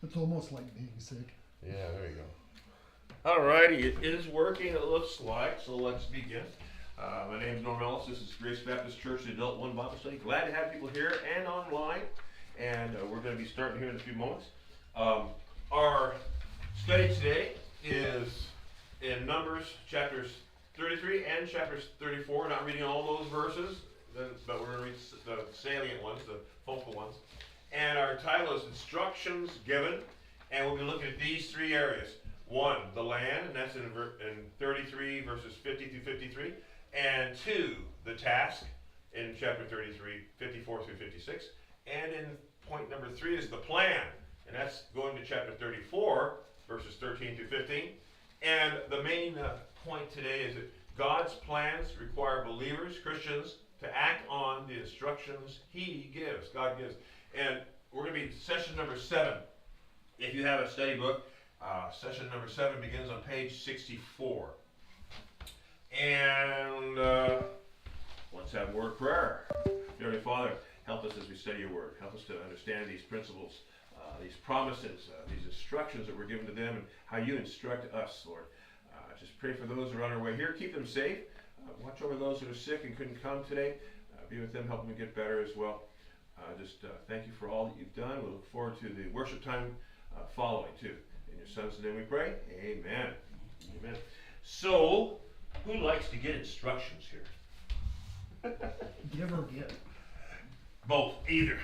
It's almost like being sick. Yeah, there you go. Alrighty, it is working, it looks like, so let's begin. My name is Norm Ellis. This is Grace Baptist Church, the Adult One Bible Study. Glad to have people here and online, and we're going to be starting here in a few moments. Our study today is in Numbers chapters 33 and chapters 34. Not reading all those verses, but we're going to read the salient ones, the focal ones. And our title is Instructions Given, and we'll be looking at these three areas. One, the land, and that's in 33 verses 50 through 53. And two, the task in chapter 33, 54 through 56. And in point number 3 is the plan, and that's going to chapter 34, verses 13 through 15. And the main point today is that God's plans require believers, Christians, to act on the instructions He gives, God gives. And we're going to be session number 7. If you have a study book, session number 7 begins on page 64. And let's have a word of prayer. Dear Father, help us as we study your word. Help us to understand these principles, these promises, these instructions that we're given to them, and how you instruct us, Lord. Just pray for those who are on our way here. Keep them safe. Watch over those that are sick and couldn't come today. Be with them, help them get better as well. Thank you for all that you've done. We look forward to the worship time following, too. In your Son's name we pray. Amen. Amen. So, who likes to get instructions here? Give or get. Both, either.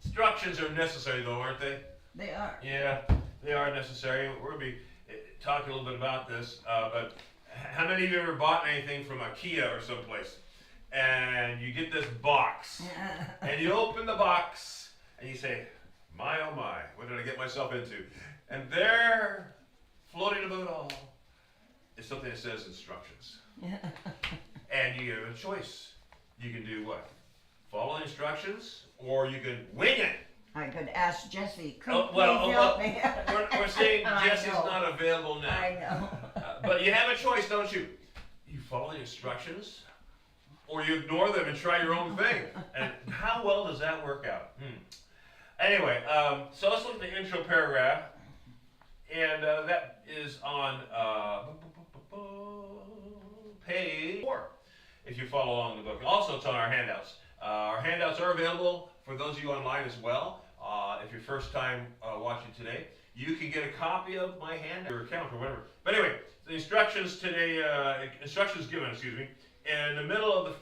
Instructions are necessary, though, aren't they? They are. Yeah, they are necessary. We're going to be talking a little bit about this, but how many of you ever bought anything from IKEA or someplace? And you get this box, and you open the box, and you say, my oh my, what did I get myself into? And there, floating above it all, is something that says instructions. And you have a choice. You can do what? Follow the instructions, or you can wing it. I could ask Jesse, could well, help me? we're saying Jesse's not available now. I know. But you have a choice, don't you? You follow the instructions, or you ignore them and try your own thing. And how well does that work out? Anyway, so let's look at the intro paragraph. And that is on page 4, if you follow along in the book. Also, it's on our handouts. Our handouts are available for those of you online as well. If you're first time watching today, you can get a copy of my handout, your account or whatever. But anyway, the instructions today, instructions given, in the middle of the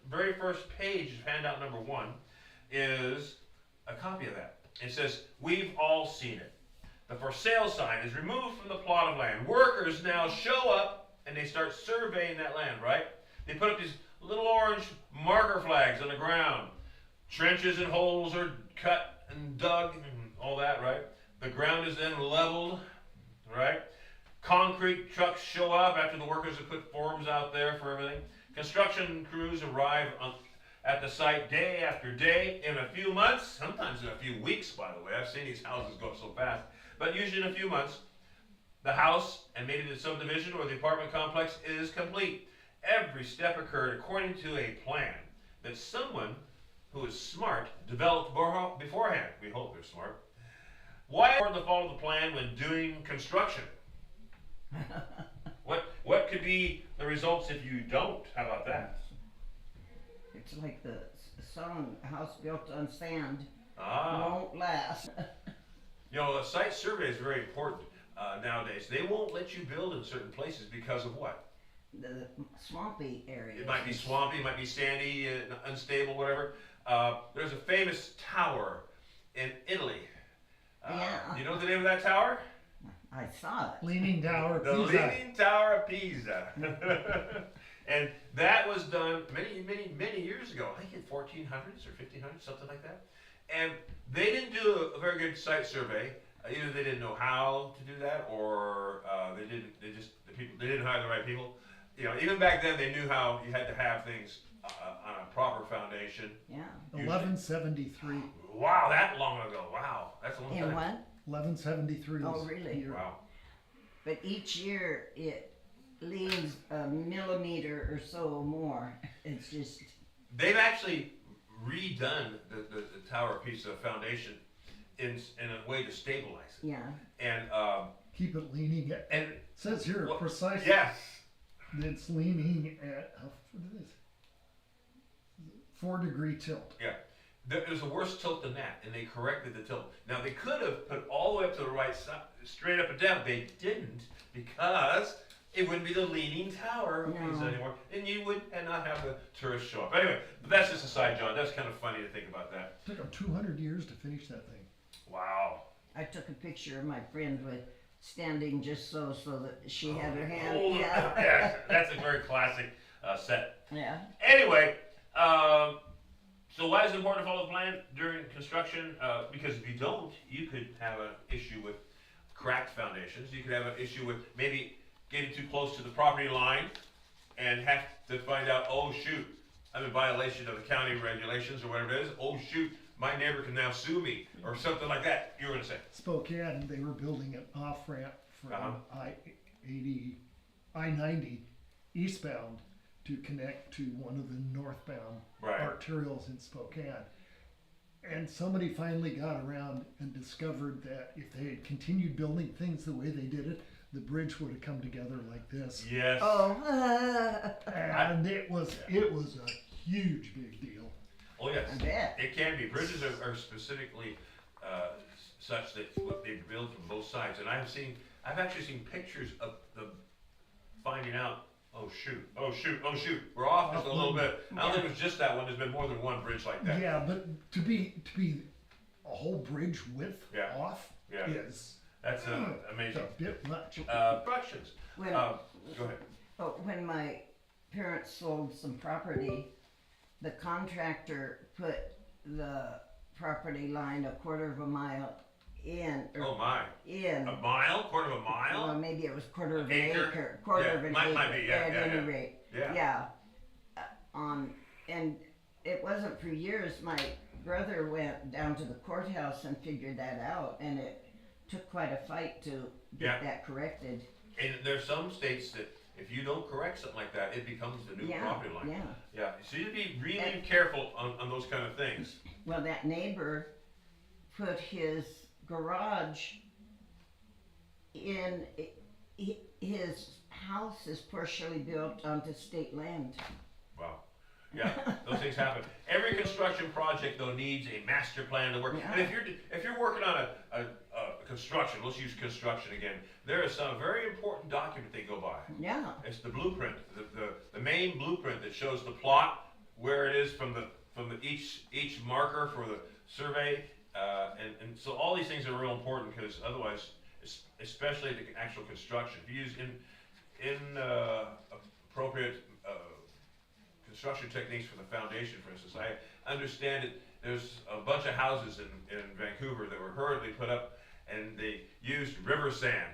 very first page of handout number 1 is a copy of that. It says, we've all seen it. The for sale sign is removed from the plot of land. Workers now show up and they start surveying that land, right? They put up these little orange marker flags on the ground. Trenches and holes are cut and dug and all that, right? The ground is then leveled, right? Concrete trucks show up after the workers have put forms out there for everything. Construction crews arrive at the site day after day in a few months, sometimes in a few weeks, by the way. I've seen these houses go so fast. But usually in a few months, the house and maybe the subdivision or the apartment complex is complete. Every step occurred according to a plan that someone who is smart developed beforehand. We hope they're smart. Why is it important to follow the plan when doing construction? What could be the results if you don't? How about that? It's like the song, house built on sand won't last. You know, a site survey is very important nowadays. They won't let you build in certain places because of what? The swampy area. It might be swampy, it might be sandy, unstable, whatever. There's a famous tower in Italy. Yeah. Do you know the name of that tower? I saw it. Leaning Tower of The Pisa. Leaning Tower of Pisa. And that was done many years ago. I think in 1400s or 1500s, something like that. And they didn't do a very good site survey. Either they didn't know how to do that, or they didn't hire the right people. You know, even back then they knew how you had to have things on a proper foundation. Yeah. 1173. Wow, that long ago. Wow, that's a long time. In what? 1173. Oh, really? Wow. But each year it leans a millimeter or so more. It's just... They've actually redone the Tower of Pisa foundation, in a way to stabilize it. Yeah. And Keep it leaning at, and it says here well, precisely. yes, It's leaning at, what is it? 4-degree tilt. yeah. There's a worse tilt than that, and they corrected the tilt. Now they could have put all the way up to the right side, straight up and down. They didn't because it wouldn't be the leaning tower piece No. anymore, and you would and not have the tourists show up. Anyway, but that's just a side, John. That's kind of funny to think about that. Took them 200 years to finish that thing. Wow. I took a picture of my friend with standing just so that she had her hand. Oh, Yeah. yes, that's a very classic set. Yeah. Anyway, so why is it important to follow the plan during construction? Because if you don't, you could have an issue with cracked foundations. You could have an issue with maybe getting too close to the property line and have to find out, oh shoot, I'm in violation of the county regulations or whatever it is. Oh shoot, my neighbor can now sue me or something like that. You were gonna say? Spokane, they were building an off-ramp from I-80, I-90 eastbound to connect to one of the northbound Right. arterials in Spokane. And somebody finally got around and discovered that if they had continued building things the way they did it, the bridge would have come together like this. Yes. Oh. And it was a huge big deal. Oh yes. I bet. It can be. Bridges are specifically such that what they build from both sides, and I've actually seen pictures of the finding out. Oh shoot! Oh shoot! Oh shoot! We're off just a little bit. I don't think it was just that one. There's been more than one bridge like that. Yeah, but to be a whole bridge width Yeah. off Yeah. is That's it's amazing. a bit much. Constructions. When, Go ahead. when my parents sold some property, the contractor put the property line 1/4 mile in. Oh my! In. A mile? Quarter of a mile? Well, maybe it was 1/4 of an Acre? acre. Quarter Yeah, of an might acre. be, yeah, at yeah, any yeah. rate. Yeah. Yeah. And it wasn't for years. My brother went down to the courthouse and figured that out, and it took quite a fight to get Yeah. that corrected. And there's some states that if you don't correct something like that, it becomes the new Yeah, property line. yeah. Yeah. So you need to be really And- careful on those kind of things. Well, that neighbor put his garage in, his house is partially built onto state land. Wow. Yeah, those things happen. Every construction project though needs a master plan to work. Yeah. And if you're working on a construction, let's use construction again. There is some very important document they go by. Yeah. It's the blueprint, the main blueprint that shows the plot, where it is from each marker for the survey, and so all these things are real important because otherwise, especially the actual construction, if you use appropriate construction techniques for the foundation, for instance, I understand that there's a bunch of houses in Vancouver that were hurriedly put up, and they used river sand.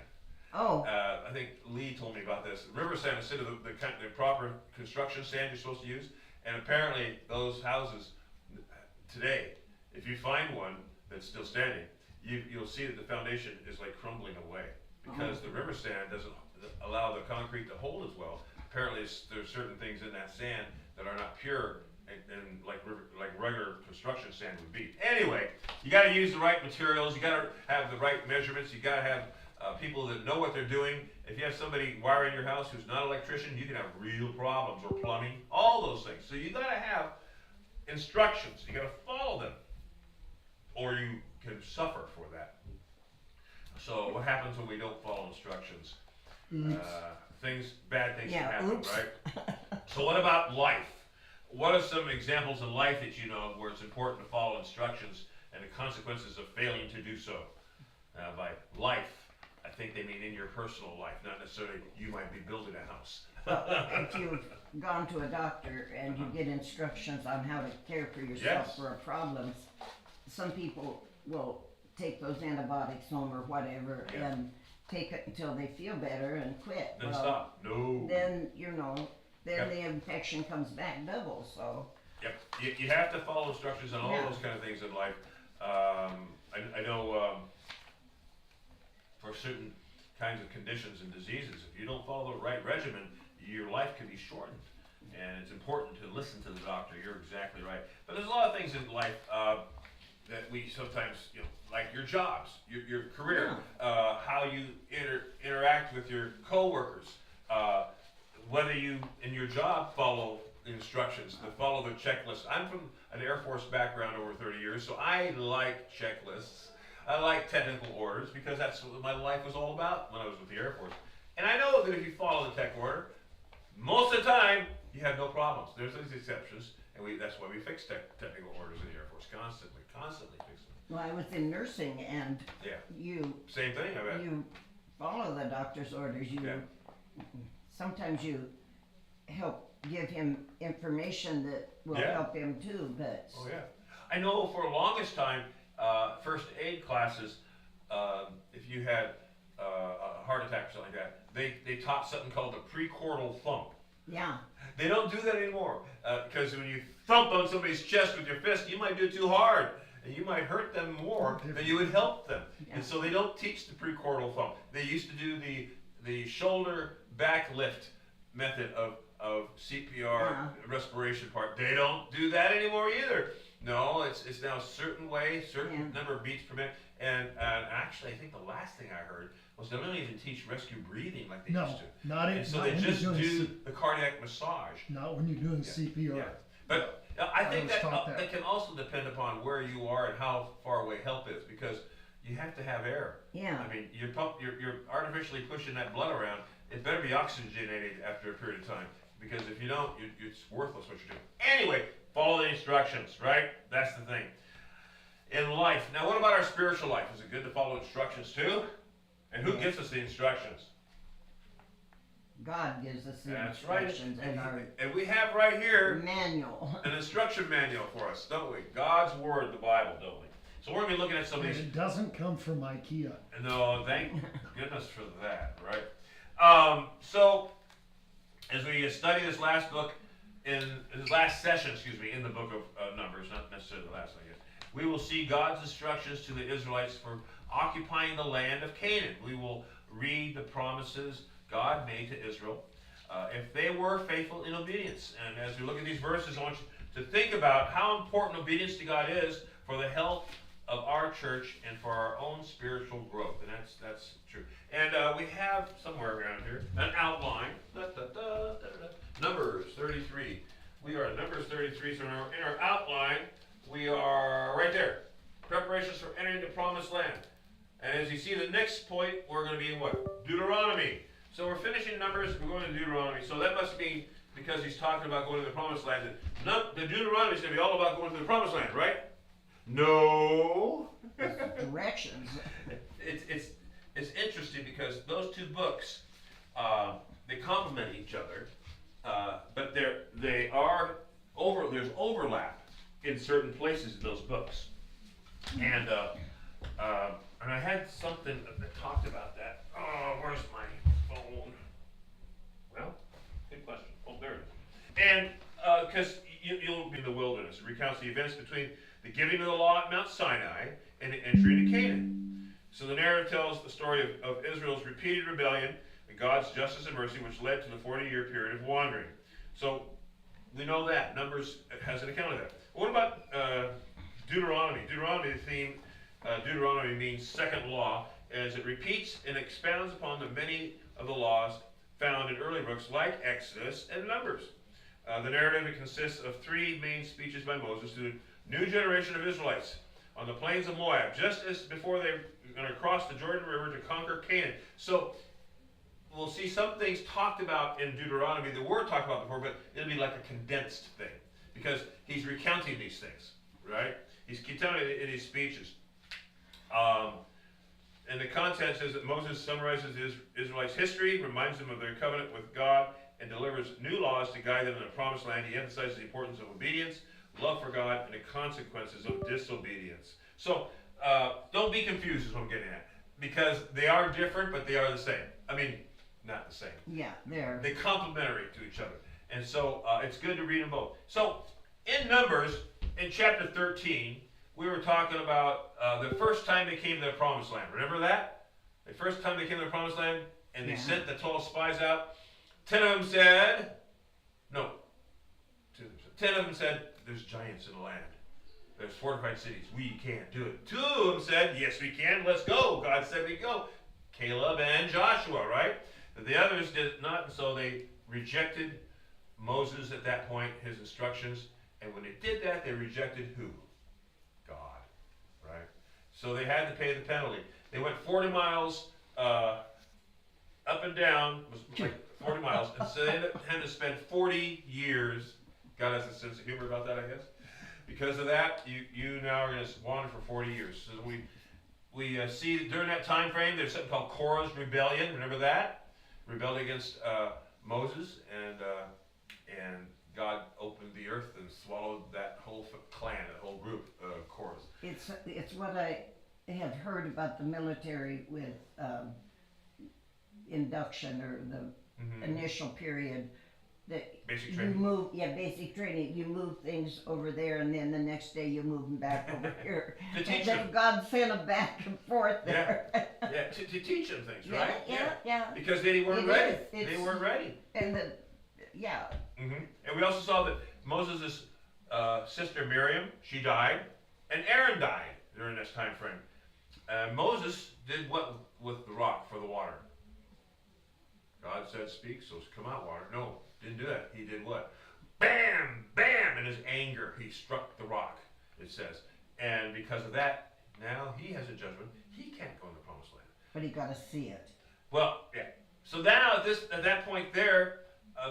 Oh, I think Lee told me about this. River sand instead of the proper construction sand you're supposed to use. And apparently those houses today, if you find one that's still standing, you'll see that the foundation is like crumbling away because the river sand doesn't allow the concrete to hold as well. Apparently there's certain things in that sand that are not pure and like regular construction sand would be. Anyway, you got to use the right materials. You got to have the right measurements. You got to have people that know what they're doing. If you have somebody wiring your house who's not an electrician, you can have real problems, or plumbing, all those things. So you got to have instructions. You got to follow them, or you can suffer for that. So what happens when we don't follow instructions? Bad things can happen, oops. right? So what about life? What are some examples in life that you know of where it's important to follow instructions and the consequences of failing to do so? By life, I think they mean in your personal life, not necessarily you might be building a house. well, if you've gone to a doctor and you get instructions on how to care for yourself Yes. for a problem, some people will take those antibiotics home or whatever Yeah. and take it until they feel better and quit. Then Well, stop. No. Then, Yep. the infection comes back double, so. Yep. You have to follow instructions on all Yeah. those kind of things in life. I know for certain kinds of conditions and diseases, if you don't follow the right regimen, your life can be shortened. And it's important to listen to the doctor. You're exactly right. But there's a lot of things in life that we sometimes, like your jobs, your career, how you interact with your coworkers, whether you in your job follow the instructions, to follow the checklist. I'm from an Air Force background over 30 years, so I like checklists. I like technical orders because that's what my life was all about when I was with the Air Force. And I know that if you follow the tech order, most of the time you have no problems. There's these exceptions, and that's why we fix technical orders in the Air Force constantly fix them. Well, I was in nursing, and you same thing. I bet you follow the doctor's orders. Sometimes you help give him information that will help him too. But I know for the longest time, first aid classes, if you had a heart attack or something like that, they taught something called the pre-chordal thump. Yeah. They don't do that anymore because when you thump on somebody's chest with your fist, you might do it too hard and you might hurt them more than you would help them. Yeah. And so they don't teach the pre-chordal thump. They used to do the shoulder back lift method of CPR respiration part. They don't do that anymore either. No, it's now a certain way, certain number of beats per minute. And actually, I think the last thing I heard was they don't even teach rescue breathing like they used to. So they just do the cardiac massage. Not when you're doing CPR. Yeah. But I think that can also depend upon where you are and how far away help is, because you have to have air. Yeah. I mean, you're artificially pushing that blood around. It better be oxygenated after a period of time, because if you don't, it's worthless what you're doing. Anyway, follow the instructions, right? That's the thing. In life. Now, what about our spiritual life? Is it good to follow instructions too? And who gives us the instructions? God gives us the That's instructions. Right. And we have right here manual. An instruction manual for us, don't we? God's Word, the Bible, don't we? So we're going to be looking at some of these. It doesn't come from IKEA. No, thank goodness for that, right? So, as we study this last book, in this last session, in the book of Numbers, not necessarily the last, I guess, we will see God's instructions to the Israelites for occupying the land of Canaan. We will read the promises God made to Israel if they were faithful in obedience. And as we look at these verses, I want you to think about how important obedience to God is for the health of our church and for our own spiritual growth. And that's true. And we have somewhere around here an outline. Numbers 33. We are at Numbers 33. So in our outline, we are right there. Preparations for entering the promised land. And as you see, the next point, we're going to be in what? Deuteronomy. So we're finishing Numbers, we're going to Deuteronomy. So that must mean, because he's talking about going to the promised land, that the Deuteronomy is going to be all about going to the promised land, right? No. Directions. It's interesting because those two books, they complement each other, but there's overlap in certain places in those books. And I had something that talked about that. Oh, where's my phone? Well, good question. Oh, there it is. And because you'll be in the wilderness. It recounts the events between the giving of the law at Mount Sinai and the entry into Canaan. So the narrative tells the story of Israel's repeated rebellion and God's justice and mercy, which led to the 40-year period of wandering. So we know that. Numbers has an account of that. What about Deuteronomy? Deuteronomy, the theme, Deuteronomy means second law, as it repeats and expounds upon the many of the laws found in early books like Exodus and Numbers. The narrative consists of three main speeches by Moses to the new generation of Israelites on the plains of Moab, just as before they were going to cross the Jordan River to conquer Canaan. So we'll see some things talked about in Deuteronomy that were talked about before, but it'll be like a condensed thing because he's recounting these things, right? He's telling it in his speeches. And the content says that Moses summarizes the Israelites' history, reminds them of their covenant with God, and delivers new laws to guide them in the promised land. He emphasizes the importance of obedience, love for God, and the consequences of disobedience. So don't be confused is what I'm getting at. Because they are different, but they are the same. I mean, not the same. Yeah, they're complementary to each other. And so it's good to read them both. So in Numbers, in chapter 13, we were talking about the first time they came to the promised land. Remember that? The first time they came to the promised land, and they sent the 12 spies out. 10 of them said, there's giants in the land. there's fortified cities. We can't do it. 2 of them said, yes, we can. Let's go. God said we go. Caleb and Joshua, right? But the others did not, and so they rejected Moses at that point, his instructions. And when they did that, they rejected who? God, right? So they had to pay the penalty. They went 40 miles up and down, was like 40 miles, and so they had to spend 40 years. God has a sense of humor about that, I guess. Because of that, you now are going to wander for 40 years. So we see during that time frame, there's something called Korah's rebellion. Remember that? Rebelled against Moses, and God opened the earth and swallowed that whole clan, that whole group of Korahs. It's what I have heard about the military with induction or the initial period. That Basic you training. move, basic training. You move things over there, and then the next day you move them back over here. To teach and then them. God sent them back and forth there. Yeah, to teach them things, right? Yeah. Because they weren't It ready. is. They weren't ready. And And we also saw that Moses' sister Miriam, she died, and Aaron died during this time frame. Moses did what with the rock for the water? God said, speak, so come out water. No, didn't do that. He did what? Bam! Bam! In his anger, he struck the rock, it says. And because of that, now he has a judgment. He can't go in the promised land. but he got to see it. Well, yeah. So now at that point there,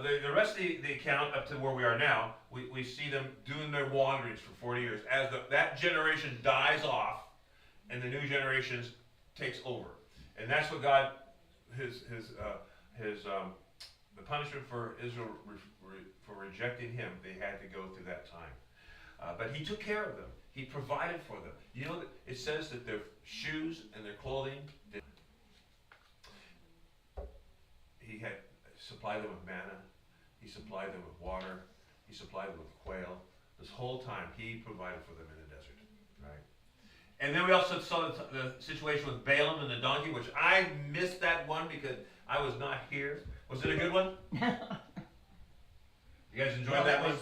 the rest of the account up to where we are now, we see them doing their wanderings for 40 years. As that generation dies off, and the new generations takes over, and that's what God, the punishment for Israel for rejecting Him, they had to go through that time. But He took care of them. He provided for them. You know, it says that their shoes and their clothing, He had supplied them with manna. He supplied them with water. He supplied them with quail. This whole time, He provided for them in the desert, right? And then we also saw the situation with Balaam and the donkey, which I missed that one because I was not here. Was it a good one? You guys enjoyed that one?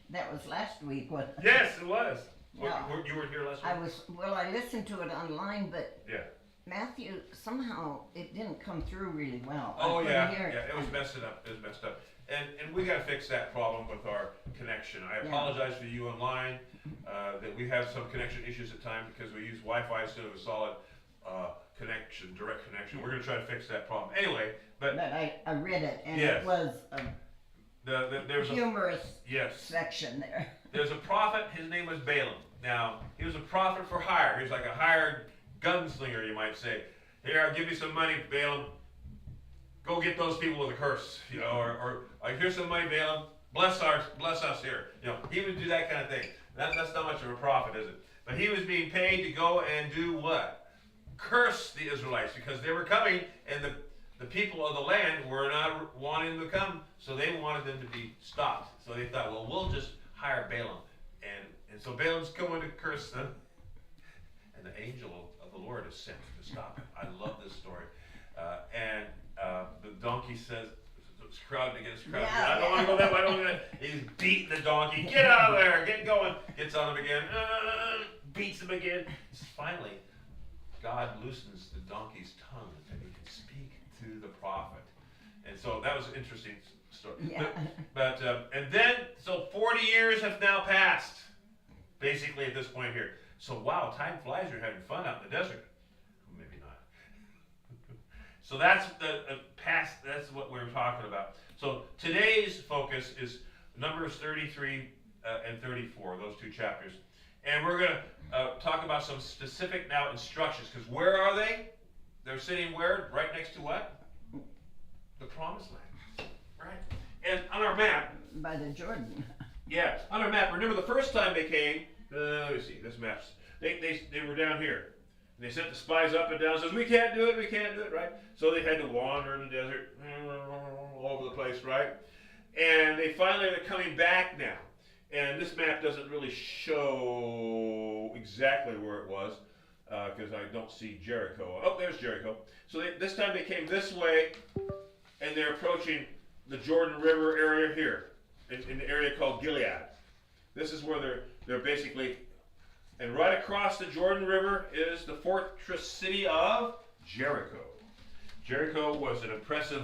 That was last week, wasn't it? Yes, it was. Yeah. You weren't here last week? I listened to it online, but Yeah. Matthew, somehow it didn't come through really well. Oh, I yeah. couldn't hear it. It was messed up. It was messed up. And we got to fix that problem with our connection. I Yeah. apologize for you online that we have some connection issues at times because we use Wi-Fi instead of a solid connection, direct connection. We're going to try to fix that problem. Anyway, but I read it, and Yes. it was a there's humorous yes. section there. There's a prophet, his name was Balaam. Now, he was a prophet for hire. He was like a hired gunslinger, you might say. Here, I'll give you some money, Balaam. Go get those people with a curse, you know, or here's some money, Balaam. Bless us here. You know, he would do that kind of thing. That's not much of a prophet, is it? But he was being paid to go and do what? Curse the Israelites because they were coming and the people of the land were not wanting to come, so they wanted them to be stopped. So they thought, well, we'll just hire Balaam. And so Balaam's going to curse them. And the angel of the Lord is sent to stop him. I love this story. And the donkey says, it's crowded against crowd. Yeah, I don't want to go that way. I don't want to go that way. He's beating the donkey. Get out of there. Get going. Gets on him again. Beats him again. Finally, God loosens the donkey's tongue and he can speak to the prophet. And so that was an interesting story. Yeah. But and then, so 40 years have now passed, basically at this point here. So wow, time flies. You're having fun out in the desert. Maybe not. So that's the past. That's what we're talking about. So today's focus is Numbers 33 and 34, those two chapters. And we're going to talk about some specific now instructions, because where are they? They're sitting where? Right next to what? The Promised Land. Right? And on our map. By the Jordan. Yeah, on our map. Remember the first time they came, let me see, this map's, they were down here. And they sent the spies up and down, says, we can't do it, right? So they had to wander in the desert, all over the place, right? And they finally are coming back now. And this map doesn't really show exactly where it was, because I don't see Jericho. Oh, there's Jericho. So this time they came this way, and they're approaching the Jordan River area here, in the area called Gilead. This is where they're basically And right across the Jordan River is the fortress city of Jericho. Jericho was an impressive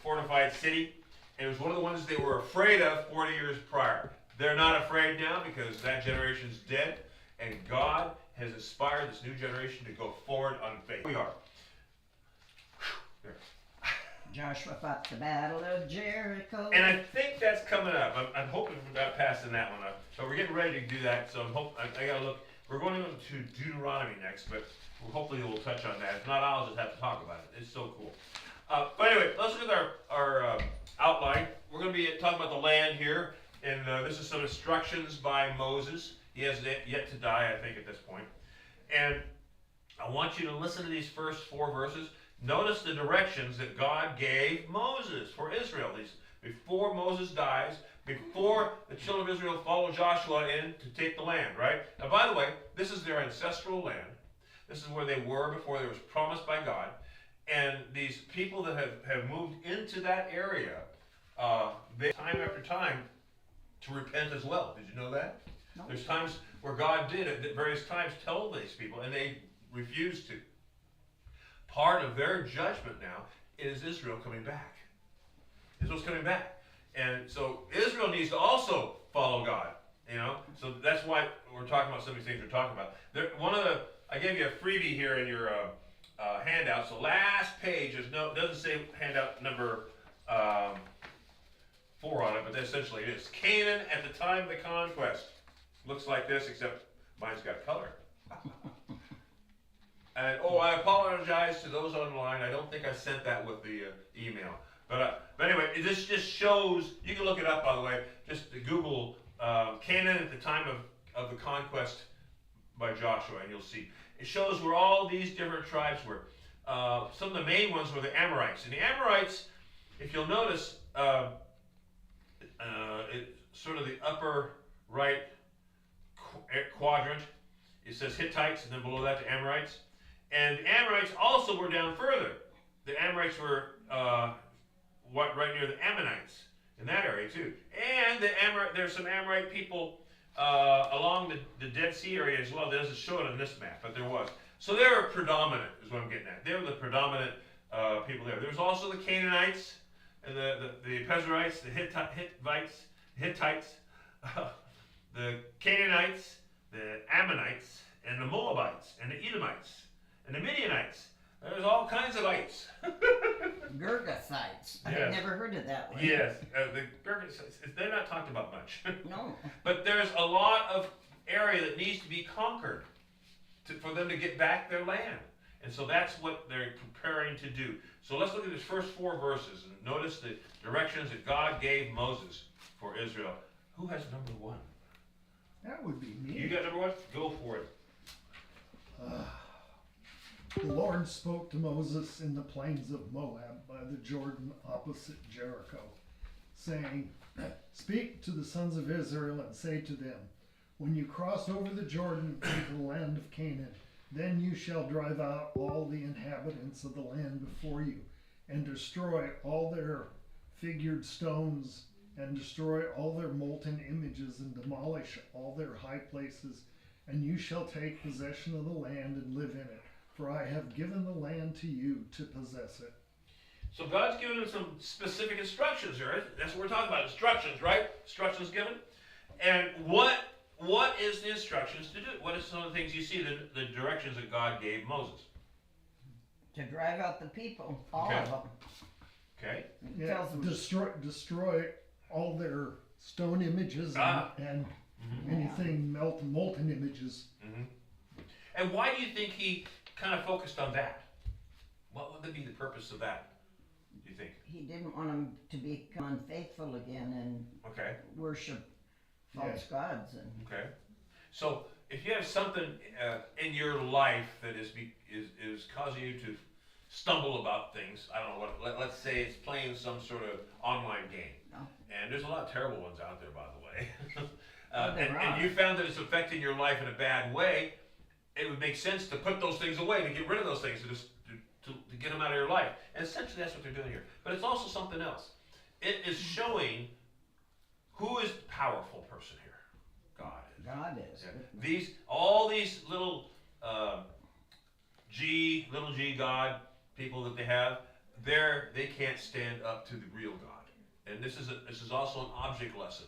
fortified city. It was one of the ones they were afraid of 40 years prior. They're not afraid now because that generation's dead, and God has inspired this new generation to go forward on faith. We are. There. Joshua fought the battle of Jericho. And I think that's coming up. I'm hoping we're not passing that one up. So we're getting ready to do that. So I gotta look. We're going to Deuteronomy next, but hopefully we'll touch on that. If not, I'll just have to talk about it. It's so cool. But anyway, let's look at our outline. We're going to be talking about the land here, and this is some instructions by Moses. He has yet to die, I think, at this point. And I want you to listen to these first 4 verses. Notice the directions that God gave Moses for Israel. Before Moses dies, before the children of Israel follow Joshua in to take the land, right? Now, by the way, this is their ancestral land. This is where they were before they was promised by God. And these people that have moved into that area, they time after time to repent as well. Did you know that? No. There's times where God did at various times tell these people, and they refused to. Part of their judgment now is Israel coming back. Israel's coming back. And so Israel needs to also follow God, you know. So that's why we're talking about some of these things we're talking about. I gave you a freebie here in your handout. So last page doesn't say handout number 4 on it, but essentially it is. Canaan at the time of the conquest. Looks like this, except mine's got color. And I apologize to those online. I don't think I sent that with the email. But anyway, this just shows, you can look it up, by the way, just Google Canaan at the time of the conquest by Joshua, and you'll see. It shows where all these different tribes were. Some of the main ones were the Amorites. And the Amorites, if you'll notice, it's sort of the upper right quadrant. It says Hittites, and then below that the Amorites. And the Amorites also were down further. The Amorites were right near the Ammonites in that area too. And there's some Amorite people along the Dead Sea area as well. That doesn't show it on this map, but there was. So they were predominant, is what I'm getting at. They were the predominant people there. There's also the Canaanites, and the Pezerites, the Hittites, the Canaanites, the Ammonites, and the Moabites, and the Edomites, and the Midianites. There's all kinds of ites. Girgathites. Yes. I've never heard of that one. Yes, the Girgathites, they're not talked about much. No. But there's a lot of area that needs to be conquered for them to get back their land. And so that's what they're preparing to do. So let's look at these first 4 verses and notice the directions that God gave Moses for Israel. Who has number 1? That would be me. You got number 1? Go for it. The Lord spoke to Moses in the plains of Moab by the Jordan opposite Jericho, saying, Speak to the sons of Israel and say to them, When you cross over the Jordan into the land of Canaan, then you shall drive out all the inhabitants of the land before you, and destroy all their figured stones, and destroy all their molten images, and demolish all their high places, and you shall take possession of the land and live in it. For I have given the land to you to possess it. So God's given them some specific instructions here. Right? That's what we're talking about, instructions, right? Instructions given. And what is the instructions to do? What are some of the things you see, the directions that God gave Moses? To drive out the people, all Okay. of them. Okay. It tells them, Destroy all their stone images and anything molten images. Mm-hmm. And why do you think he kind of focused on that? What would be the purpose of that, do you think? he didn't want them to become unfaithful again and Okay. worship false gods. And Okay. So if you have something in your life that is causing you to stumble about things, I don't know what. Let's say it's playing some sort of online game, and there's a lot of terrible ones out there, by the way. And you found that it's affecting your life in a bad way. It would make sense to put those things away, to get rid of those things, to get them out of your life. And essentially that's what they're doing here. But it's also something else. It is showing who is the powerful person here. God is. God is. Yeah. All these little little G God people that they have, they can't stand up to the real God. And this is also an object lesson,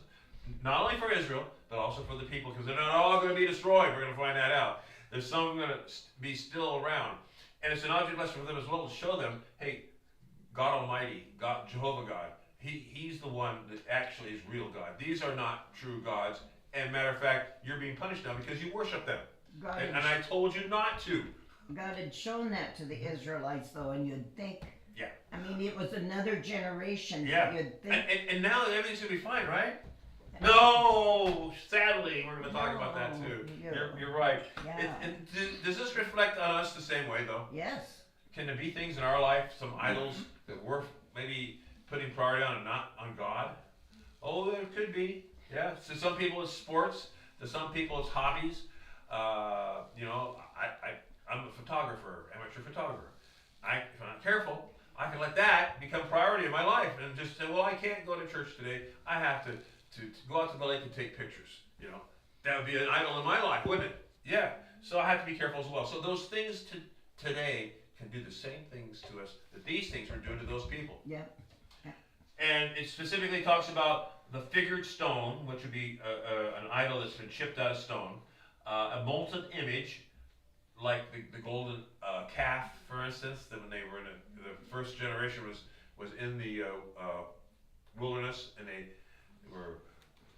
not only for Israel but also for the people, because they're not all going to be destroyed. We're going to find that out. There's some going to be still around, and it's an object lesson for them as well to show them, hey, God Almighty, God Jehovah God, He's the one that actually is real God. These are not true gods. And matter of fact, you're being punished now because you worship them. And I told you not to. God had shown that to the Israelites, though, and you'd think. Yeah. I mean, it was another generation. Yeah. You'd think. And now everything's gonna be fine, right? No. Sadly, we're gonna talk about that too. You're right. Yeah. Does this reflect on us the same way, though? Yes. Can there be things in our life, some idols that we're maybe putting priority on and not on God? Oh, there could be. Yeah, to some people it's sports, to some people it's hobbies. You know, I'm a photographer, amateur photographer. If I'm not careful, I can let that become priority in my life and just say, well, I can't go to church today. I have to go out to the lake and take pictures. You know, that would be an idol in my life, wouldn't it? Yeah, so I have to be careful as well. So those things today can do the same things to us that these things were doing to those people. Yeah. And it specifically talks about the figured stone, which would be an idol that's been chipped out of stone, a molten image, like the golden calf, for instance, that when they were in the first generation was in the wilderness, and they were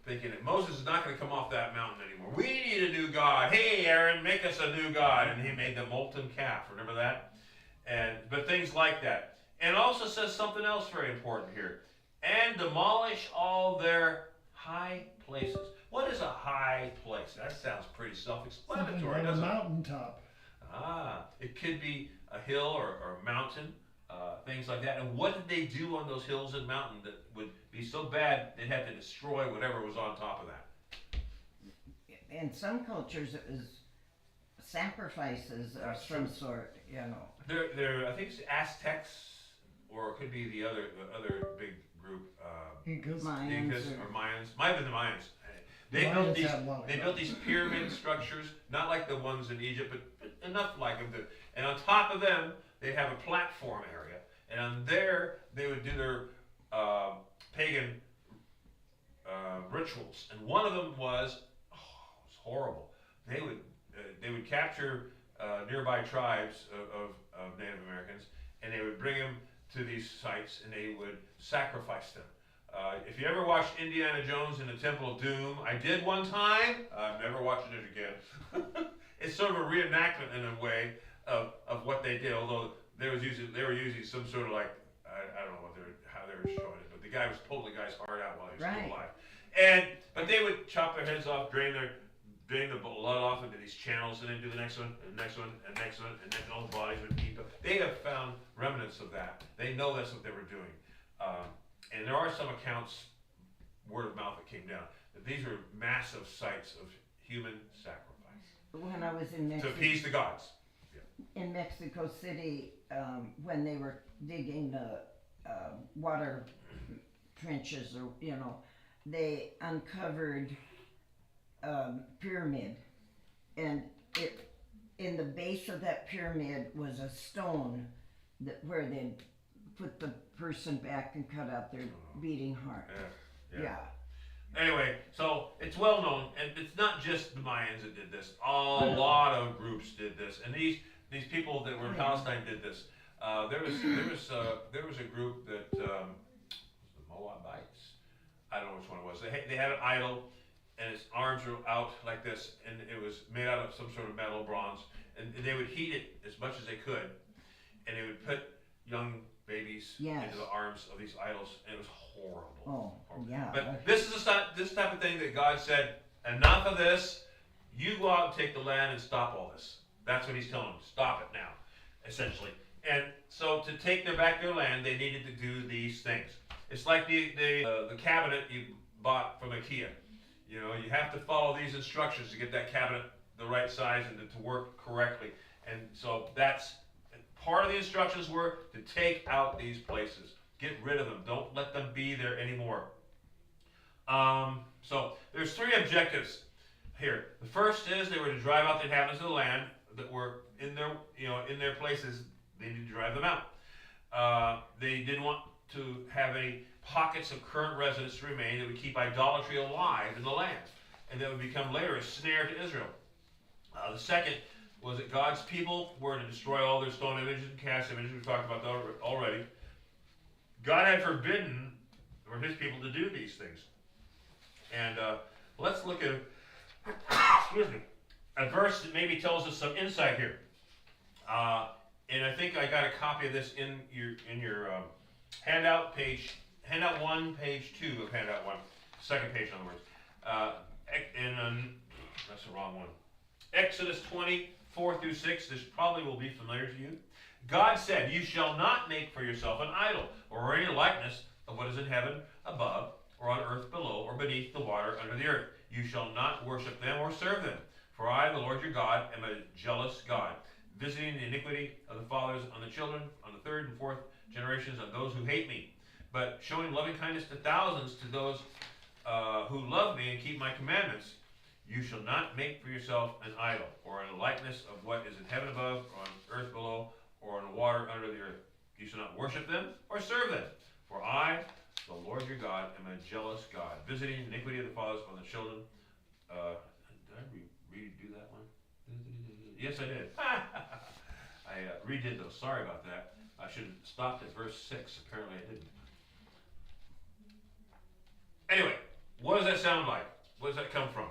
thinking that Moses is not going to come off that mountain anymore. We need a new God. Hey, Aaron, make us a new God. And he made the molten calf. Remember that? But things like that. And it also says something else very important here. And demolish all their high places. What is a high place? That sounds pretty self-explanatory, On a doesn't it? mountaintop. It could be a hill or a mountain, things like that. And what did they do on those hills and mountains that would be so bad they'd have to destroy whatever was on top of that? In some cultures, it was sacrifices of some sort, you know. I think it's Aztecs, or it could be the other big group, Incas. Incas or Mayans. Might have been the Mayans. They built these pyramid structures, not like the ones in Egypt, but enough like them. And on top of them, they have a platform area, and on there they would do their pagan rituals. And one of them was, it was horrible. They would capture nearby tribes of Native Americans, and they would bring them to these sites, and they would sacrifice them. If you ever watched Indiana Jones in the Temple of Doom, I did one time. I'm never watching it again. It's sort of a reenactment in a way of what they did. Although they were using some sort of like I don't know how they were showing it, but the guy was pulling the guy's heart out while he was still alive. But they would chop their heads off, drain the blood off into these channels, and then do the next one, and next one, and next one, and then all the bodies would keep up. They have found remnants of that. They know that's what they were doing. And there are some accounts, word of mouth, that came down, that these are massive sites of human sacrifice. When I was in to appease the gods. Yeah. In Mexico City, when they were digging the water trenches, or you know, they uncovered pyramid, and in the base of that pyramid was a stone where they put the person back and cut out their beating heart. Yeah. Anyway, so it's well known, and it's not just the Mayans that did this. A lot of groups did this, and these people that were in Palestine did this. There was a group that was the Moabites. I don't know which one it was. They had an idol, and its arms were out like this, and it was made out of some sort of metal, bronze, and they would heat it as much as they could, and they would put young babies into the arms of these idols, and it was horrible. Yeah. But this is this type of thing that God said, enough of this. You go out and take the land and stop all this. That's what He's telling them. Stop it now, essentially. And so to take back their land, they needed to do these things. It's like the cabinet you bought from IKEA. You know, you have to follow these instructions to get that cabinet the right size and to work correctly. And so that's part of the instructions were to take out these places. Get rid of them. Don't let them be there anymore. So there's three objectives here. The first is they were to drive out the inhabitants of the land that were in their, in their places. They needed to drive them out. They didn't want to have any pockets of current residents to remain that would keep idolatry alive in the land, and that would become later a snare to Israel. The second was that God's people were to destroy all their stone images and cast images. We've talked about that already. God had forbidden for his people to do these things. And let's look at a verse that maybe tells us some insight here. And I think I got a copy of this in your handout, handout 1, page 2 of handout 1, second page, in other words. That's the wrong one. Exodus 20:4 through 6. This probably will be familiar to you. God said, "You shall not make for yourself an idol, or any likeness of what is in heaven above, or on earth below, or beneath the water under the earth. You shall not worship them or serve them. For I, the Lord your God, am a jealous God, visiting the iniquity of the fathers on the children, on the third and fourth generations of those who hate me, but showing loving kindness to thousands, to those who love me and keep my commandments. You shall not make for yourself an idol, or a likeness of what is in heaven above, or on earth below, or on the water under the earth. You shall not worship them or serve them. For I, the Lord your God, am a jealous God, visiting iniquity of the fathers on the children." Did I redo that one? Yes, I did. I redid those. Sorry about that. I should have stopped at verse 6. Apparently I didn't. Anyway, what does that sound like? Where does that come from?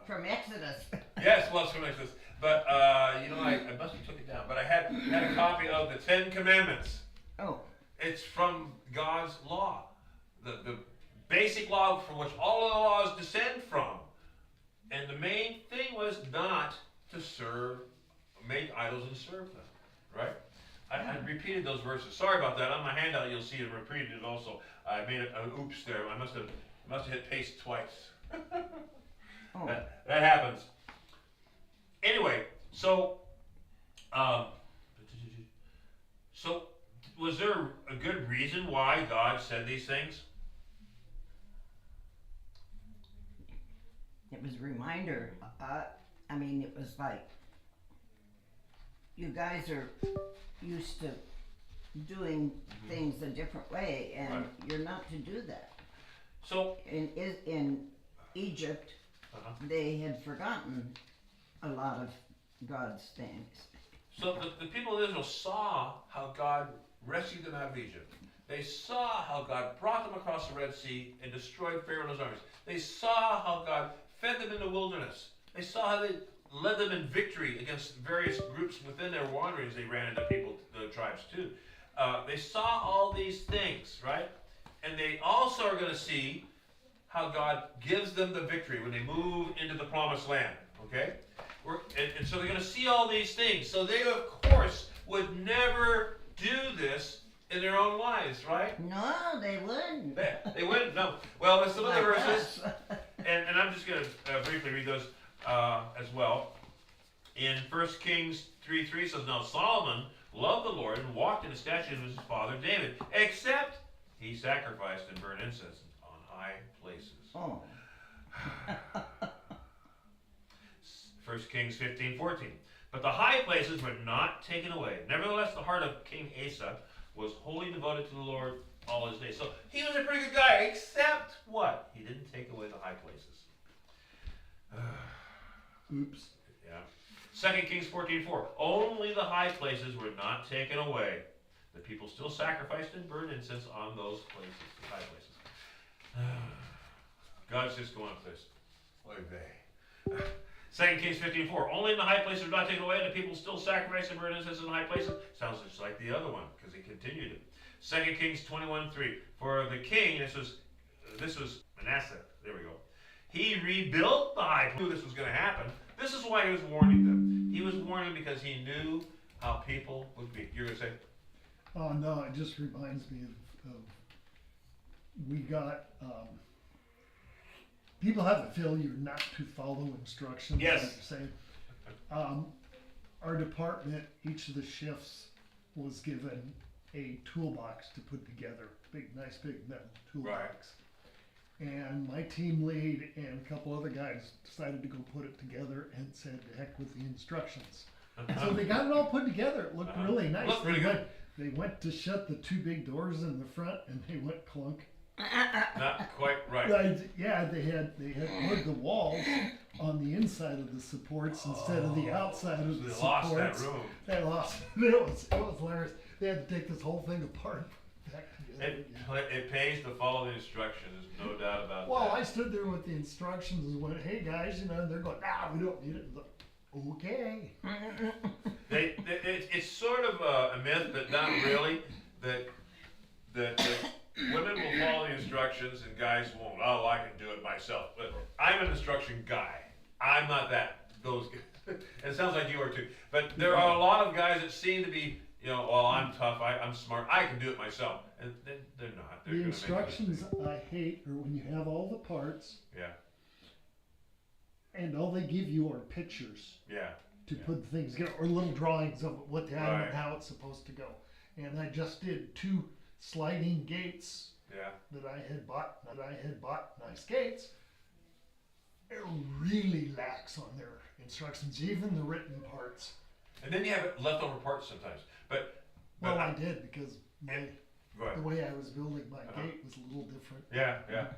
From Exodus. Yes, well, it's from Exodus. But, I must have took it down. But I had a copy of the 10 Commandments. Oh. It's from God's law. The basic law from which all of the laws descend from. And the main thing was not to make idols and serve them. Right? I repeated those verses. Sorry about that. On my handout, you'll see it repeated also. I made an oops there. I must have hit paste twice. Oh. That happens. Anyway, so was there a good reason why God said these things? It was a reminder. It was like, you guys are used to doing things a different way, and Right. you're not to do that. So In Egypt, they had forgotten a lot of God's things. So the people of Israel saw how God rescued them out of Egypt. They saw how God brought them across the Red Sea and destroyed Pharaoh and his armies. They saw how God fed them in the wilderness. They saw how they led them in victory against various groups within their wanderings. They ran into the tribes too. They saw all these things, right? And they also are going to see how God gives them the victory when they move into the promised land, okay? And so they're going to see all these things. So they, of course, would never do this in their own lives, right? No, they wouldn't. They wouldn't, no. Well, there's some other Like verses, us. and I'm just going to briefly read those as well. In 1 Kings 3:3 says, "Now Solomon loved the Lord and walked in the statutes of his father David, except he sacrificed and burned incense on high places." Oh. 1 Kings 15:14. "But the high places were not taken away. Nevertheless, the heart of King Asa was wholly devoted to the Lord all his days." So he was a pretty good guy, except what? He didn't take away the high places. Oops. Yeah. 2 Kings 14:4. "Only the high places were not taken away. The people still sacrificed and burned incense on those places, the high places." God's just going with this. Oy vey. 2 Kings 15:4. "Only the high places were not taken away, and the people still sacrificed and burned incense in the high places." Sounds just like the other one, because he continued it. 2 Kings 21:3. "For the king," this was Manasseh, there we go. "He rebuilt the high places." He knew this was going to happen. This is why he was warning them. He was warning because he knew how people would be. You're going to say? Oh no, it just reminds me of we got people have a failure not to follow instructions. Yes. Like you say. Our department, each of the shifts was given a toolbox to put together, nice big metal toolbox. And my team lead and a couple other guys decided to go put it together and said, "To heck with the instructions." So they got it all put together. It looked really nice. Looked pretty good. They went to shut the two big doors in the front, and they went clunk. Not quite right. Yeah, they had put the walls on the inside of the supports instead of the outside of the They supports. lost that room. They lost. It was hilarious. They had to take this whole thing apart. And put it back together again. It pays to follow the instructions. There's no doubt about Well, that. I stood there with the instructions and went, "Hey guys," and they're going, "Nah, we don't need it." Okay. It's sort of a myth, but not really, that women will follow the instructions and guys won't. "Oh, I can do it myself." But I'm an instruction guy. I'm not those guys. It sounds like you are too. But there are a lot of guys that seem to be, "Well, I'm tough, I'm smart, I can do it myself." And they're not. They're The gonna make instructions mistakes. I hate are when you have all the parts Yeah, and all they give you are pictures yeah. to put things together, or little drawings of what to have Right. and how it's supposed to go. And I just did 2 sliding gates Yeah. that I had bought. Nice gates. It really lacks on their instructions, even the written parts. And then you have leftover parts sometimes. But Well, I did because go ahead. the way I was building my gate was a little different. Yeah.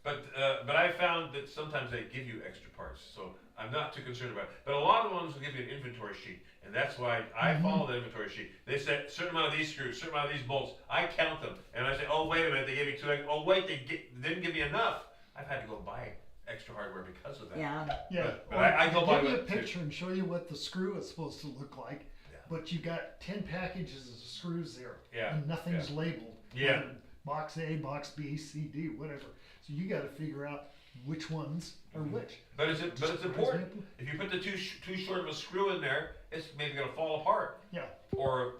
But I found that sometimes they give you extra parts, so I'm not too concerned about it. But a lot of the ones will give you an inventory sheet, and that's why I follow the inventory sheet. They said a certain amount of these screws, certain amount of these bolts. I count them, and I say, "Oh, wait a minute, they gave me 2 eggs. Oh, wait, they didn't give me enough." I've had to go buy extra hardware because of that. Yeah. Yeah, But or I go they by give you a what- picture and show you what the screw is supposed to look like, Yeah. but you got 10 packages of screws there, Yeah, and nothing's labeled. Yeah. Whether box A, box B, C, D, whatever. So you got to figure out which ones are which. But it's For important. example. If you put the too short of a screw in there, it's maybe going to fall apart. Yeah. Or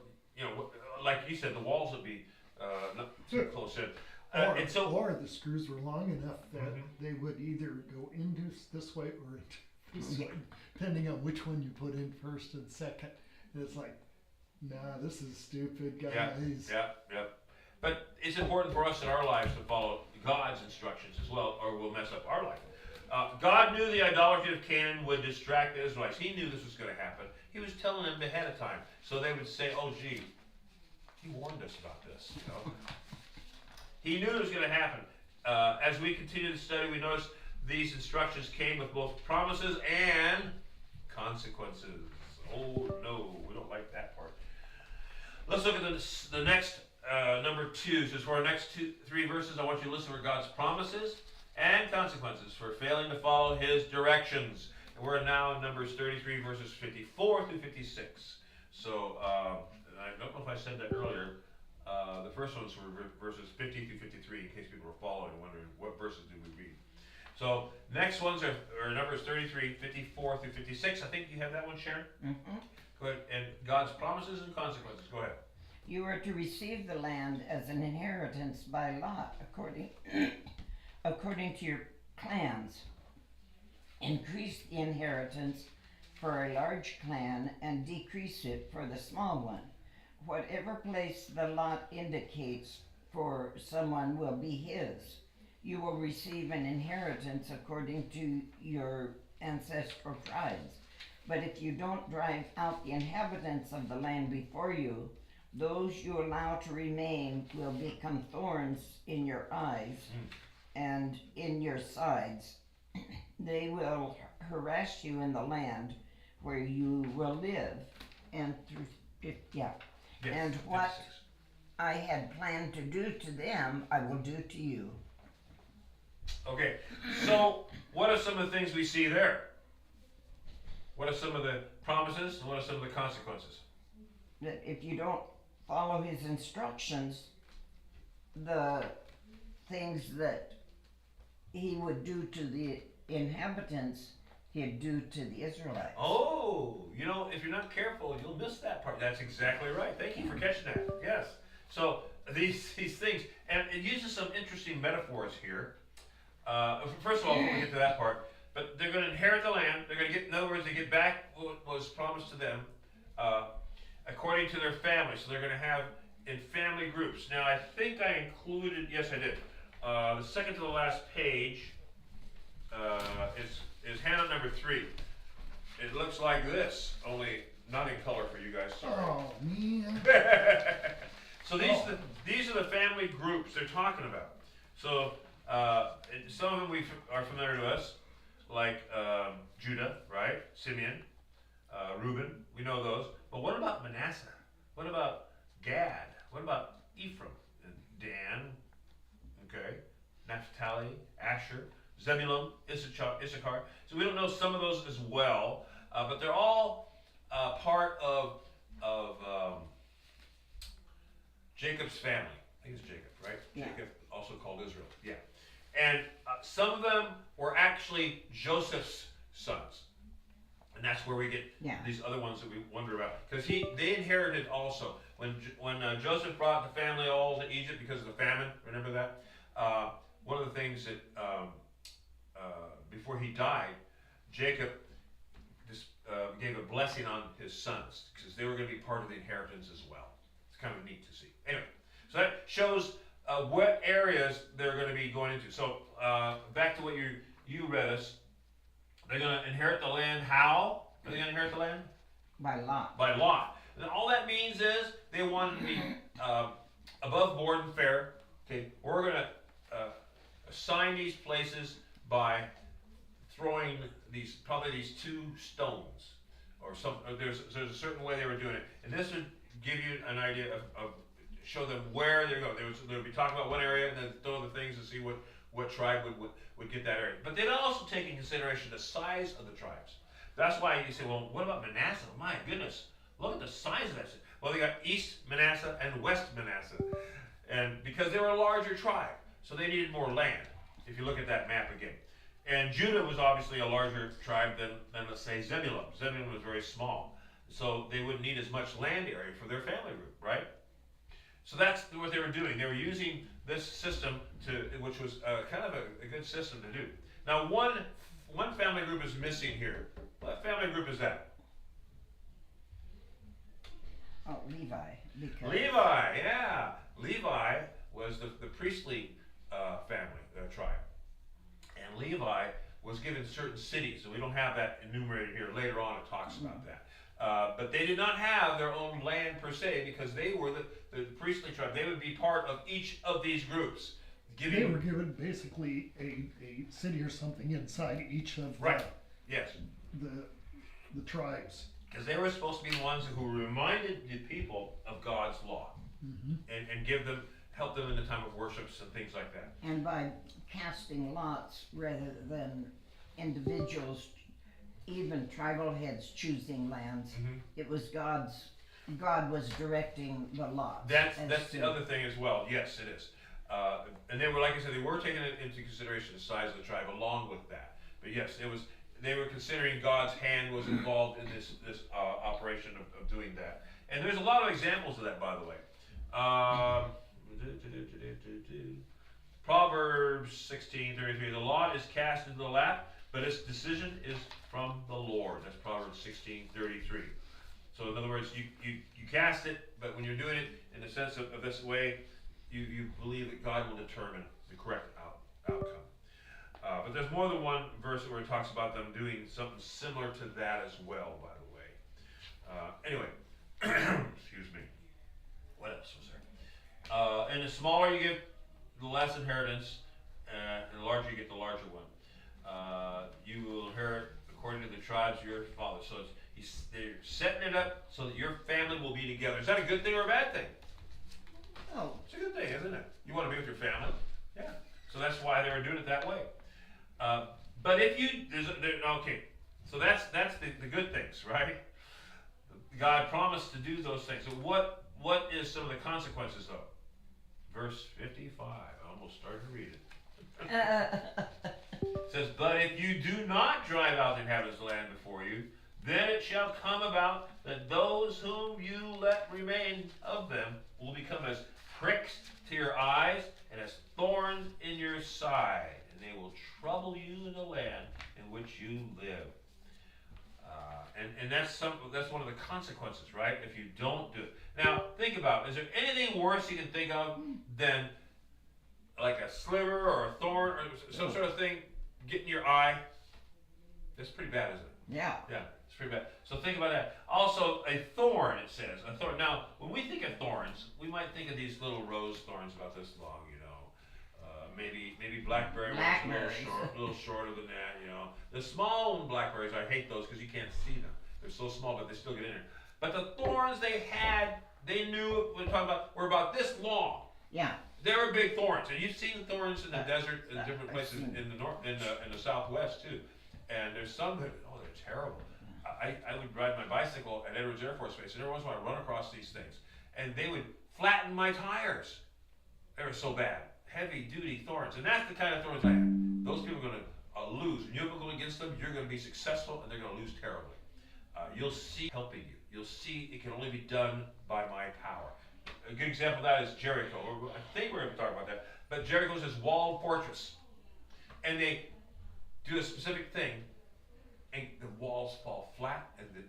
like you said, the walls would be not too close in. Or, And so or the screws were long enough that they would either go into this way or into this way, depending on which one you put in first and second. And it's like, nah, this is stupid, guys. Yeah. But it's important for us in our lives to follow God's instructions as well, or we'll mess up our life. God knew the idolatry of Canaan would distract the Israelites. He knew this was going to happen. He was telling them ahead of time, so they would say, "Oh, gee, he warned us about this." He knew it was going to happen. As we continue to study, we notice these instructions came with both promises and consequences. Oh no, we don't like that part. Let's look at the next number 2. So for our next 3 verses, I want you to listen for God's promises and consequences for failing to follow His directions. And we're now in Numbers 33, verses 54 through 56. So I don't know if I said that earlier. The first ones were verses 50 through 53, in case people were following and wondering what verses did we read. So next ones are Numbers 33, 54 through 56. I think you have that one, Sharon? Mm-hmm. Go ahead. And God's promises and consequences. Go ahead. You are to receive the land as an inheritance by lot, according to your clans. Increase the inheritance for a large clan and decrease it for the small one. Whatever place the lot indicates for someone will be his. You will receive an inheritance according to your ancestral tribes. But if you don't drive out the inhabitants of the land before you, those you allow to remain will become thorns in your eyes and in your sides. They will harass you in the land where you will live. And and what 56. I had planned to do to them, I will do to you. Okay, so what are some of the things we see there? What are some of the promises and what are some of the consequences? That if you don't follow his instructions, the things that he would do to the inhabitants, he'd do to the Israelites. Oh, if you're not careful, you'll miss that part. That's exactly right. Thank you for catching that. Yes. So these things, and it uses some interesting metaphors here. First of all, before we get to that part, but they're going to inherit the land. They're going to get, in other words, they get back what was promised to them according to their family. So they're going to have in family groups. Now I think I included, yes I did, the second to the last page is handout number 3. It looks like this, only not in color for you guys, sorry. Oh, man. So these are the family groups they're talking about. So some of them are familiar to us, like Judah, right? Simeon, Reuben, we know those. But what about Manasseh? What about Gad? What about Ephraim? And Dan, okay, Naphtali, Asher, Zebulun, Issachar. So we don't know some of those as well, but they're all part of Jacob's family. I think it's Jacob, right? Yeah. Jacob, also called Israel. Yeah. And some of them were actually Joseph's sons. And that's where we get these other ones that we wonder about. Because they inherited also. When Joseph brought the family all to Egypt because of the famine, remember that? One of the things that, before he died, Jacob gave a blessing on his sons because they were going to be part of the inheritance as well. It's kind of neat to see. Anyway, so that shows what areas they're going to be going into. So back to what you read us. They're going to inherit the land. How are they going to inherit the land? By lot. By lot. And all that means is they want to be above board and fair. Okay, we're going to assign these places by throwing these 2 stones or something. There's a certain way they were doing it, and this would give you an idea of show them where they're going. They would be talking about one area and then throw the things to see what tribe would get that area. But they'd also take in consideration the size of the tribes. That's why you say, well, what about Manasseh? My goodness, look at the size of that. Well, they got East Manasseh and West Manasseh, and because they were a larger tribe, so they needed more land. If you look at that map again. And Judah was obviously a larger tribe than let's say Zebulun. Zebulun was very small. So they wouldn't need as much land area for their family group, right? So that's what they were doing. They were using this system which was kind of a good system to do. Now one family group is missing here. What family group is that? Oh, Levi. Levi, yeah. Levi was the priestly family, tribe. And Levi was given certain cities, and we don't have that enumerated here. Later on it talks about that. But they did not have their own land per se because they were the priestly tribe. They would be part of each of these groups. They were given basically a city or something inside each of yes. the tribes. Because they were supposed to be the ones who reminded the people of God's law and help them in the time of worships and things like that. And by casting lots rather than individuals, even tribal heads choosing lands, it was God was directing the lots. That's the other thing as well. Yes, it is. And they were, like I said, they were taking into consideration the size of the tribe along with that. But yes, they were considering God's hand was involved in this operation of doing that. And there's a lot of examples of that, by the way. Proverbs 16:33. The lot is cast into the lap, but its decision is from the Lord. That's Proverbs 16:33. So in other words, you cast it, but when you're doing it in the sense of this way, you believe that God will determine the correct outcome. But there's more than one verse where it talks about them doing something similar to that as well, by the way. Anyway, excuse me. What else was there? And the smaller you get, the less inheritance, and the larger you get, the larger one. You will inherit according to the tribes of your father. So they're setting it up so that your family will be together. Is that a good thing or a bad thing? Oh, it's a good thing, isn't it? You want to be with your family. Yeah. So that's why they were doing it that way. But if you, okay, so that's the good things, right? God promised to do those things. So what is some of the consequences though? Verse 55, I almost started to read it. It says, but if you do not drive out the inhabitants of the land before you, then it shall come about that those whom you let remain of them will become as pricks to your eyes and as thorns in your side, and they will trouble you in the land in which you live. And that's one of the consequences, right? If you don't do it. Now, think about it. Is there anything worse you can think of than like a sliver or a thorn or some sort of thing getting your eye? That's pretty bad, isn't it? Yeah. Yeah, it's pretty bad. So think about that. Also, a thorn, it says. A thorn. Now, when we think of thorns, we might think of these little rose thorns about this long, you know. Maybe blackberry ones a little shorter than that, you know. The small blackberries, I hate those because you can't see them. They're so small, but they still get in there. But the thorns they had, they knew what we're talking about, were about this long. Yeah. They were big thorns, and you've seen the thorns in the desert, in different places in the north, in the southwest too. And there's some that, they're terrible. I would ride my bicycle at Edwards Air Force Base, and every once in a while I'd run across these things, and they would flatten my tires. They were so bad. Heavy duty thorns, and that's the kind of thorns I have. Those people are going to lose. When you go against them, you're going to be successful, and they're going to lose terribly. You'll see helping you. You'll see it can only be done by my power. A good example of that is Jericho. I think we're going to talk about that. But Jericho is this walled fortress, and they do a specific thing, and the walls fall flat, and the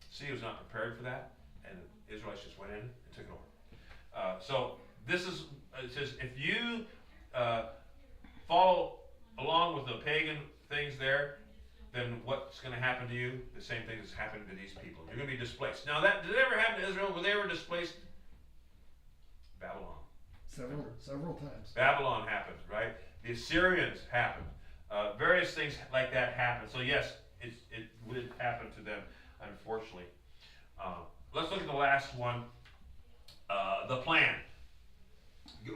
city was not prepared for that, and the Israelites just went in and took it over. So this is, it says, if you follow along with the pagan things there, then what's going to happen to you? The same thing that's happened to these people. You're going to be displaced. Now, did it ever happen to Israel? Were they ever displaced? Babylon. Several times. Babylon happened, right? The Assyrians happened. Various things like that happened. So yes, it would happen to them, unfortunately. Let's look at the last one. The plan.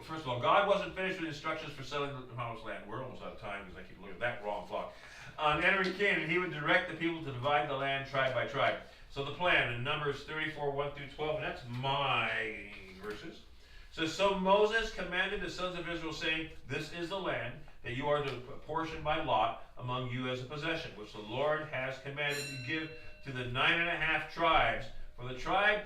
First of all, God wasn't finished with instructions for settling the promised land. We're almost out of time because I keep looking at that wrong clock. On entering Canaan, he would direct the people to divide the land tribe by tribe. So the plan in Numbers 34, 1 through 12, and that's my verses. So Moses commanded the sons of Israel, saying, this is the land that you are to apportion by lot among you as a possession, which the Lord has commanded to give to the 9.5 tribes. For the tribe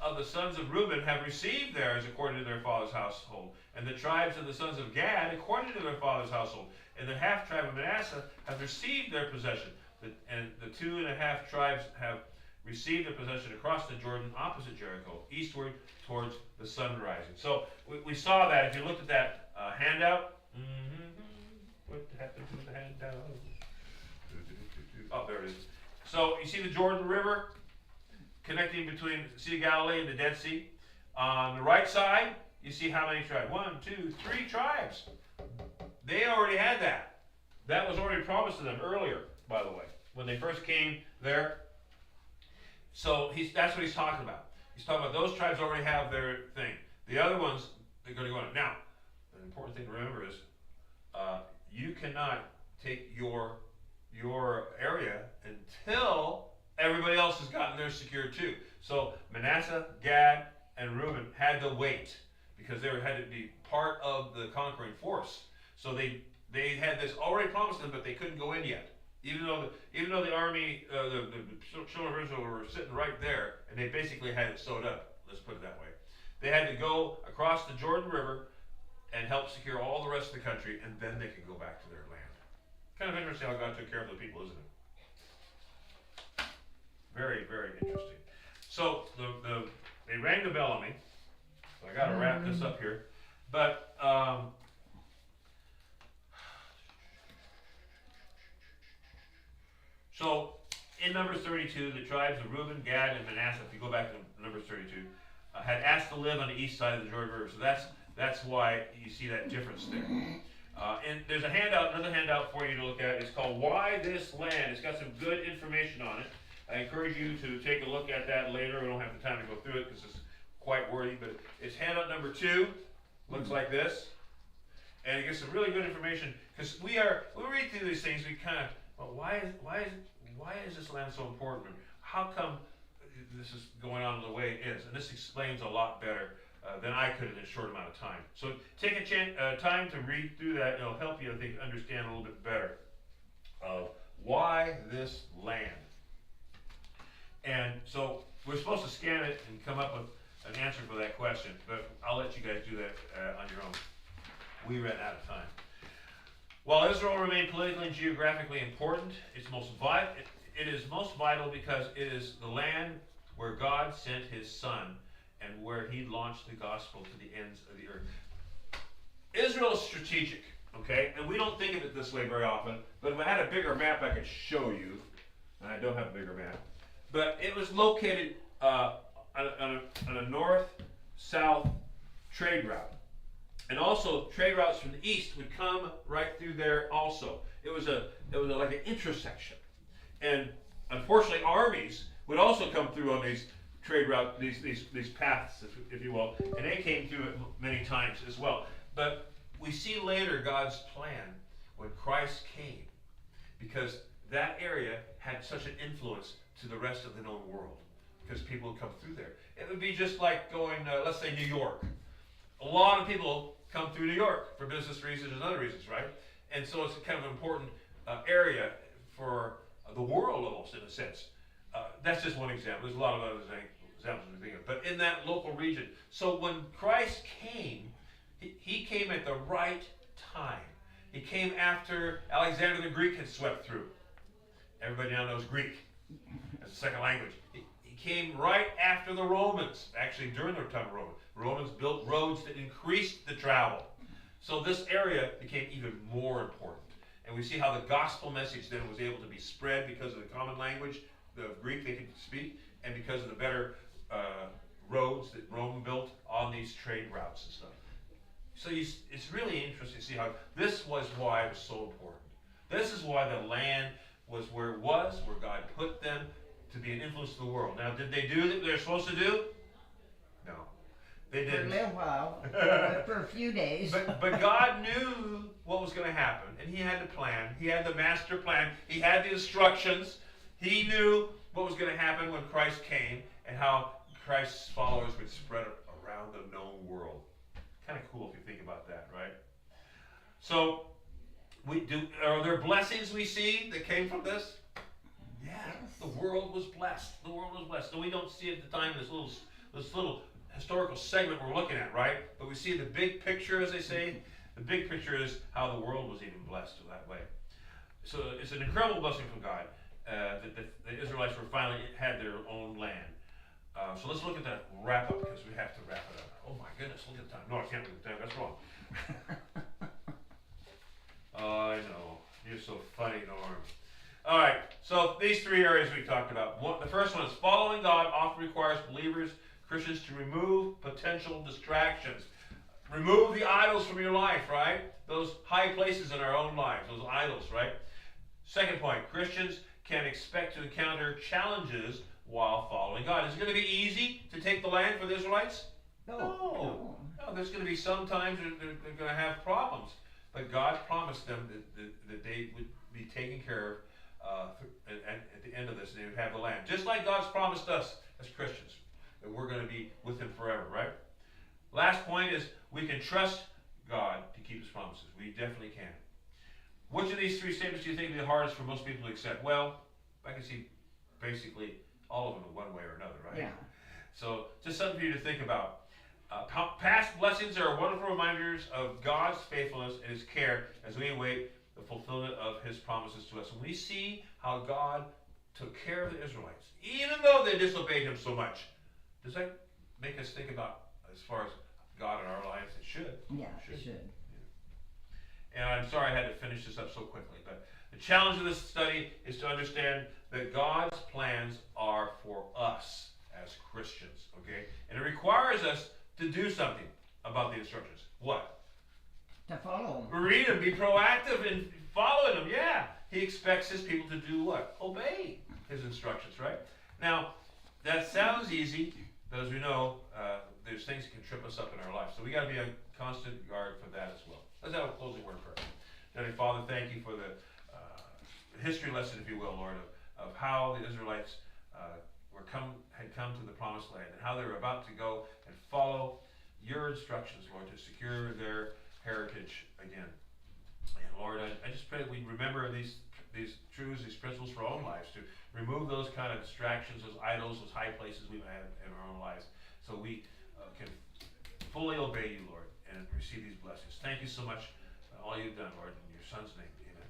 of the sons of Reuben have received theirs according to their father's household, and the tribes of the sons of Gad according to their father's household, and the half tribe of Manasseh have received their possession, and the 2.5 tribes have received their possession across the Jordan opposite Jericho, eastward towards the sun rising. So we saw that. If you looked at that handout, what happened to the handout? Oh, there it is. So you see the Jordan River connecting between the Sea of Galilee and the Dead Sea. On the right side, you see how many tribes? 1, 2, 3 tribes. They already had that. That was already promised to them earlier, by the way, when they first came there. So that's what he's talking about. He's talking about those tribes already have their thing. The other ones, they're going to go on. Now, the important thing to remember is you cannot take your area until everybody else has gotten theirs secured too. So Manasseh, Gad, and Reuben had to wait because they had to be part of the conquering force. So they had this already promised them, but they couldn't go in yet. Even though the army, the children of Israel were sitting right there, and they basically had it sewed up. Let's put it that way. They had to go across the Jordan River and help secure all the rest of the country, and then they could go back to their land. Kind of interesting how God took care of the people, isn't it? Very, very interesting. So they rang the bell on me. So I got to wrap this up here, but. So, in Numbers 32, the tribes of Reuben, Gad, and Manasseh, if you go back to Numbers 32, had asked to live on the east side of the Jordan River. So that's why you see that difference there. And there's another handout for you to look at. It's called Why This Land. It's got some good information on it. I encourage you to take a look at that later. We don't have the time to go through it because it's quite wordy, but it's handout number 2. Looks like this. And it gets some really good information because when we read through these things, we kind of, well, why is this land so important? How come this is going on the way it is? And this explains a lot better than I could in a short amount of time. So take a time to read through that. It'll help you, I think, understand a little bit better of why this land. And so we're supposed to scan it and come up with an answer for that question, but I'll let you guys do that on your own. We ran out of time. While Israel remained politically and geographically important, its most vital, it is most vital because it is the land where God sent his son and where he launched the gospel to the ends of the earth. Israel is strategic, okay? And we don't think of it this way very often, but if I had a bigger map I could show you, and I don't have a bigger map, but it was located on a north-south trade route. And also trade routes from the east would come right through there also. It was like an intersection. And unfortunately armies would also come through on these trade routes, these paths, if you will, and they came through it many times as well. But we see later God's plan when Christ came, because that area had such an influence to the rest of the known world, because people would come through there. It would be just like going, let's say, New York. A lot of people come through New York for business reasons and other reasons, right? And so it's a kind of important area for the world almost, in a sense. That's just one example. There's a lot of other examples we think of. But in that local region. So when Christ came, he came at the right time. He came after Alexander the Greek had swept through. Everybody now knows Greek as a second language. He came right after the Romans, actually during their time of Romans. The Romans built roads that increased the travel. So this area became even more important. And we see how the gospel message then was able to be spread because of the common language, the Greek they could speak, and because of the better roads that Rome built on these trade routes and stuff. So it's really interesting to see how this was why it was so important. This is why the land was where it was, where God put them to be an influence to the world. Now, did they do what they're supposed to do? No. They didn't. For a little while, but for a few days. But God knew what was going to happen, and he had the plan. He had the master plan. He had the instructions. He knew what was going to happen when Christ came and how Christ's followers would spread around the known world. Kind of cool if you think about that, right? So, are there blessings we see that came from this? Yeah, yes. The world was blessed. The world was blessed. So we don't see it at the time this little historical segment we're looking at, right? But we see the big picture, as they say. The big picture is how the world was even blessed that way. So it's an incredible blessing from God that the Israelites were finally had their own land. So let's look at that wrap up, because we have to wrap it up. Oh my goodness, look at the time. No, I can't look at the time. That's wrong. I know. You're so funny, Norm. All right. So these three areas we talked about. The first one is following God often requires believers, Christians, to remove potential distractions. Remove the idols from your life, right? Those high places in our own lives, those idols, right? Second point, Christians can expect to encounter challenges while following God. Is it going to be easy to take the land for the Israelites? No. There's going to be some times they're going to have problems. But God promised them that they would be taken care of at the end of this, and they would have the land. Just like God's promised us as Christians, that we're going to be with him forever, right? Last point is we can trust God to keep his promises. We definitely can. Which of these three statements do you think would be the hardest for most people to accept? Well, I can see basically all of them in one way or another, right? Yeah. So just something for you to think about. Past blessings are wonderful reminders of God's faithfulness and his care as we await the fulfillment of his promises to us. And we see how God took care of the Israelites, even though they disobeyed him so much. Does that make us think about, as far as God in our lives? It should. Yeah, it should. Yeah. And I'm sorry I had to finish this up so quickly, but the challenge of this study is to understand that God's plans are for us as Christians, okay? And it requires us to do something about the instructions. What? To follow them. Read them, be proactive in following them, yeah. He expects his people to do what? Obey his instructions, right? Now, that sounds easy, but as we know, there's things that can trip us up in our life. So we got to be on constant guard for that as well. Let's have a closing word first. Heavenly Father, thank you for the history lesson, if you will, Lord, of how the Israelites had come to the promised land and how they were about to go and follow your instructions, Lord, to secure their heritage again. And Lord, I just pray that we remember these truths, these principles for our own lives, to remove those kind of distractions, those idols, those high places we may have in our own lives, so we can fully obey you, Lord, and receive these blessings. Thank you so much for all you've done, Lord, in your Son's name. Amen.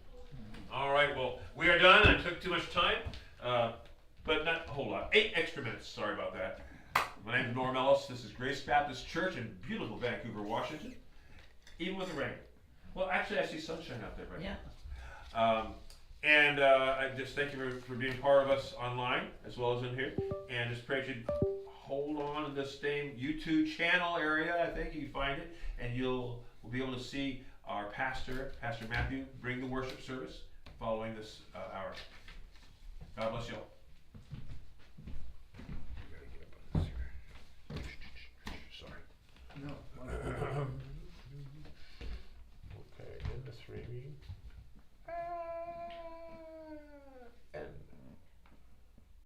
All right, well, we are done. I took too much time. but not a whole lot. 8 extra minutes. Sorry about that. My name is Norm Ellis. This is Grace Baptist Church in beautiful Vancouver, Washington. Even with the rain. Well, actually, I see sunshine out there right now. And I just thank you for being part of us online as well as in here. And just pray that you hold on to this same YouTube channel area. I think you can find it, and we'll be able to see our pastor, Pastor Matthew, bring the worship service following this hour.